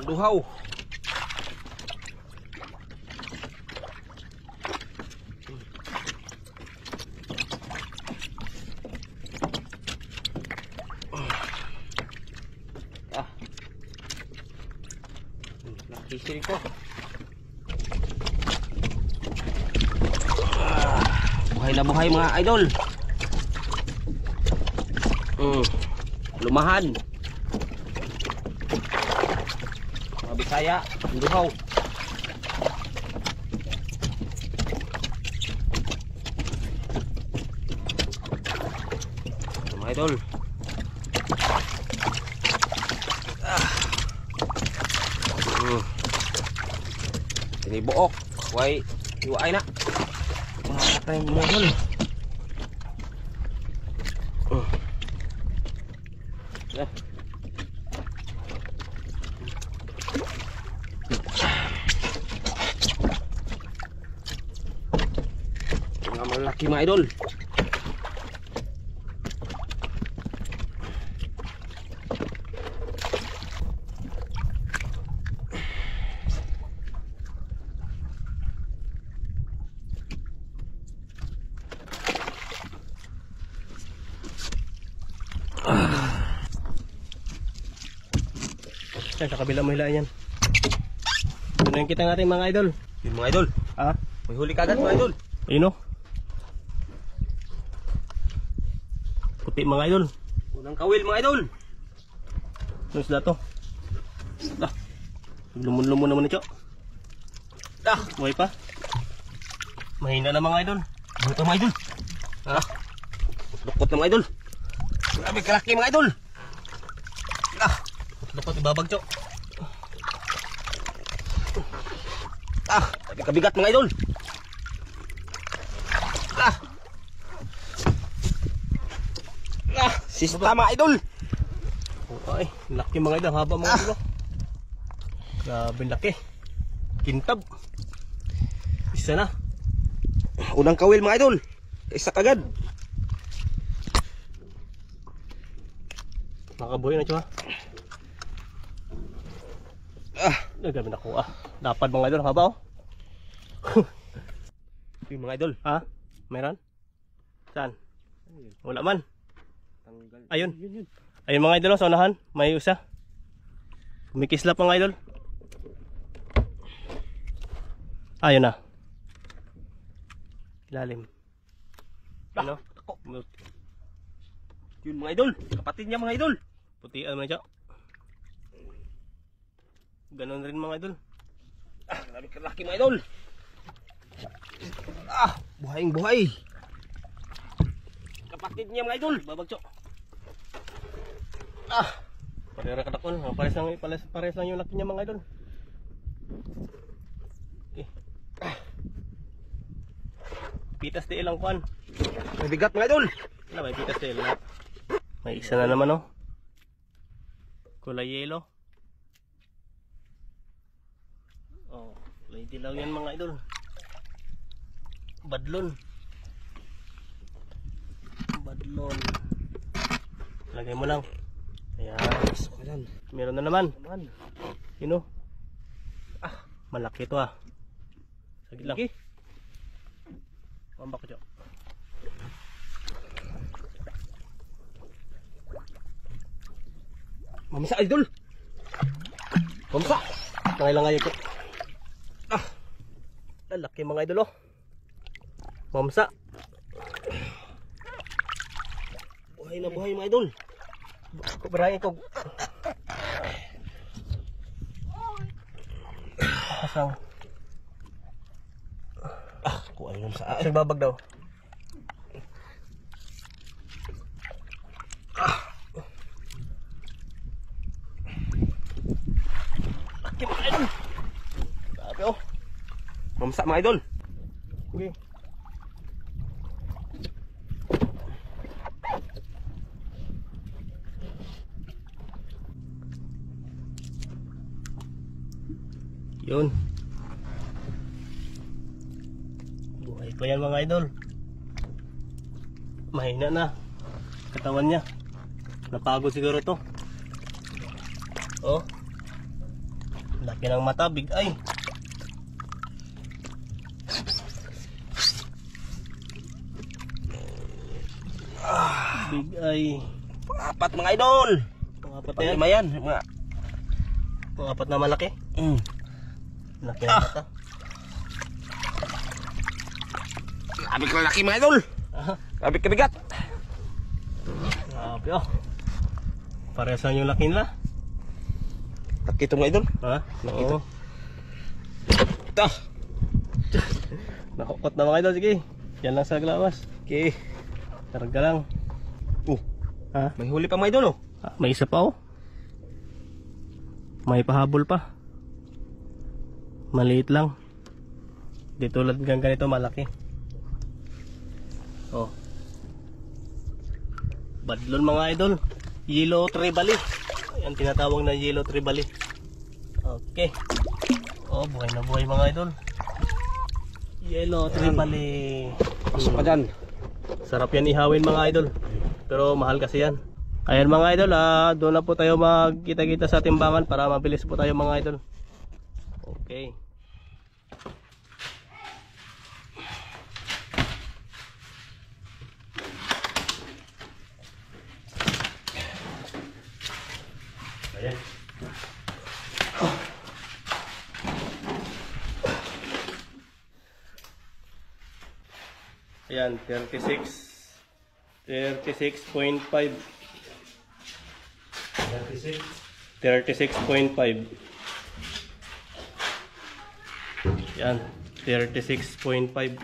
Duhaw. Nakisiri ko. Buhay na buhay mga idol. Lumahan. Mga Bisaya, duhaw. Mga idol. Tinibuok. Way, iwaay na. Mga mga idol. Mga malaki mga idol. Sa kabila mo hilaan yan. Ito na yung kita natin mga idol. Yun mga idol. Ah? May huli kagad mga idol. Ayun o. Puti mga idol. Unang kawil mga idol. Ano sila to? Lumon-lumon naman ito. Buhay pa. Mahina na mga idol. Ano ito mga idol? Lukot na mga idol. Grabe kalaki mga idol. Lukot ibabag ito. Kabigat mga idol. Sista mga idol. Ay, laki mga idol. Haba mga idol. Grabe laki. Kintab. Isa na. Unang kawil mga idol. Isa kagad. Nakabuhay na ito ha. Grabe nakuha. Dapat mga idol. Haba oh. Yung mga idol. Ha? Meron? Saan? Wala man. Ayun. Ayun mga idol, sa unahan. May usa. Kumikislap mga idol. Ayun na. Ilalim. Ano? Yun mga idol. Kapatid niya mga idol. Putian mo na siya. Ganon rin mga idol. Grabe kalaki mga idol. Buhaying buhay. Kapatid niya mga idol. Babagso. Parera kadakon. Pares lang yung laki niya mga idol. Okay. Pitas di ilang kuan. May bigat mga idol. Wala, may pitas di ilang. May isa na naman oh. Kulay yelo. Oh, kulay dilaw yan mga idol. Badlon. Badlon. Lagay mo lang. Ayan. Meron na naman. Yun o. Malaki ito ah. Sagit lang. Pambak ko dyan. Mamsa idol. Mamsa. Nangailang ngayon ito. Lalaki mga idol oh. Mamsa. Buhay na buhay mga idol. Berahin ko. Pasang. Kuha yung mamsa. Sa babag daw. Laki mga idol. Grabe oh. Mamsa mga idol. Okay. Yun. Buhay pa yan mga idol. Mahina na katawan niya. Napagod siguro to. Oh. Laki ng mata, big eye. Big eye. Apat mga idol. Pangapat na yan. Panglima yan. Mga... Pangapat na malaki. Laki ng mata. Grabe ka laki mga idol. Grabe kabigat. Grabe oh. Parehas lang yung laki nila. Laki ito mga idol. Ha? Oo. Ito. Nakukot na mga idol. Sige. Yan lang sa glawas. Okay. Karga lang. Ha? May huli pa mga idol oh. Ah, may isa pa oh. May pahabol pa. Maliit lang. Di tulad ng ganito malaki. Oh. Badlon mga idol. Yellow tribali. Ayan tinatawag na yellow tribali. Okay. Oh, buhay na buhay mga idol. Yellow tribali. Pasok ka dyan. Sarap yan ihawin mga idol. Pero mahal kasi yan. Ayan mga idol, doon na po tayo magkita-kita sa timbangan para mabilis po tayo mga idol. Okay. Ayan. Ayan, 36.5. 36.5. Yan, 36.5.